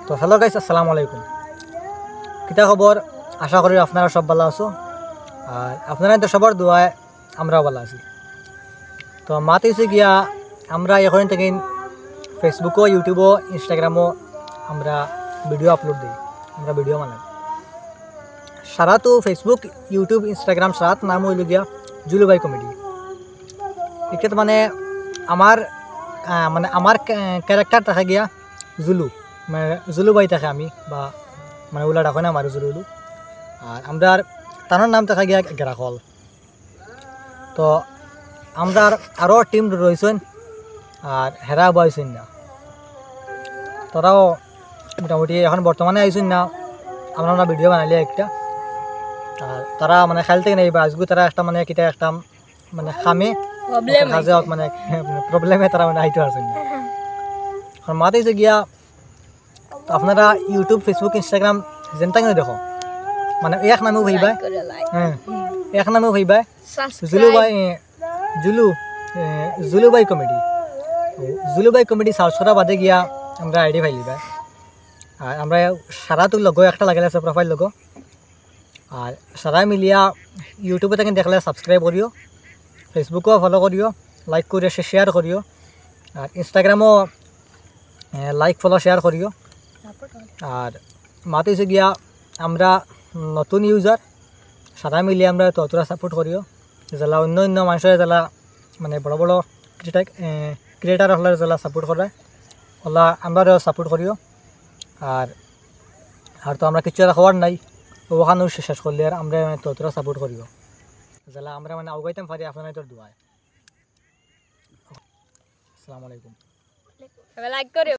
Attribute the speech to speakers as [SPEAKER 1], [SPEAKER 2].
[SPEAKER 1] তো hello guys, আসসালামু আলাইকুম। কিতা খবর? আশা করি আপনারা সব ভালো আছো, আর আপনারা তো সবার দোয়ায় আমরাও ভালো আছি। তো মাত হয়েছে গিয়া আমরা এখন থেকে ফেসবুকও, ইউটিউবও, ইনস্টাগ্রামও আমরা ভিডিও আপলোড দিই, আমরা ভিডিও বানাই। সারা তো ফেসবুক, ইউটিউব, ইনস্টাগ্রাম সারাত নাম হইল গিয়া জুলুবাই কমেডি। এক্ষেত্রে আমার ক্যারেক্টার থাকে গিয়া জুলু, মানে জুলু বাই থাকে আমি, বা মানে ওলা ডাকে না আমার জুলুলু। আর আমরা তার নাম দেখা গিয়া গেরাকল। তো আমরা আরও টিম রয়েছেন, আর হেরা বয়সেন না, তারাও মোটামুটি এখন বর্তমানে আইসেন না। আমরা ভিডিও বানাইলে একটা, আর তারা মানে খেল থেকে নেই আজকে তারা একটা মানে কিটা একটা মানে খামে মানে প্রবলেমে তারা মানে আইতে পারছেন না। আর মাতে যে গিয়া আপনারা ইউটিউব, ফেসবুক, ইনস্টাগ্রাম যেনটা কিন্তু দেখো, মানে এক নামেও ভাইবা, হ্যাঁ এক নামেও ভাইবা জুলুবাই কমেডি। জুলুবাই কমেডি সার্চ করা বাদে গিয়া আমরা আইডি ফাইলিবা। আর আমরা সারা তো লগো একটা লাগালে আছে প্রোফাইল লগো, আর সারা মিলিয়া ইউটিউবে থেকে দেখলে সাবস্ক্রাইব করিও, ফেসবুকও ফলো করিও, লাইক করিও, শেয়ার করিও, আর ইনস্টাগ্রামও লাইক ফলো শেয়ার করিও। আর মাতে হচ্ছে গিয়া আমরা নতুন ইউজার, সারা মিলিয়ে আমরা ততটা সাপোর্ট করিও, যারা অন্য অন্য মানুষের যারা মানে বড় বড় ক্রিয়েটার হলে যারা সাপোর্ট করে ওলা আমরা সাপোর্ট করিও। আর আর তো আমরা কিছু একটা খবর নাই, ওখানেও শেষ করলে আর আমরা ততটা সাপোর্ট করিও, যারা আমরা মানে আগাইতাম পারি আপনার তোর দোয়ায়। আসসালামু আলাইকুম।
[SPEAKER 2] লাইক করে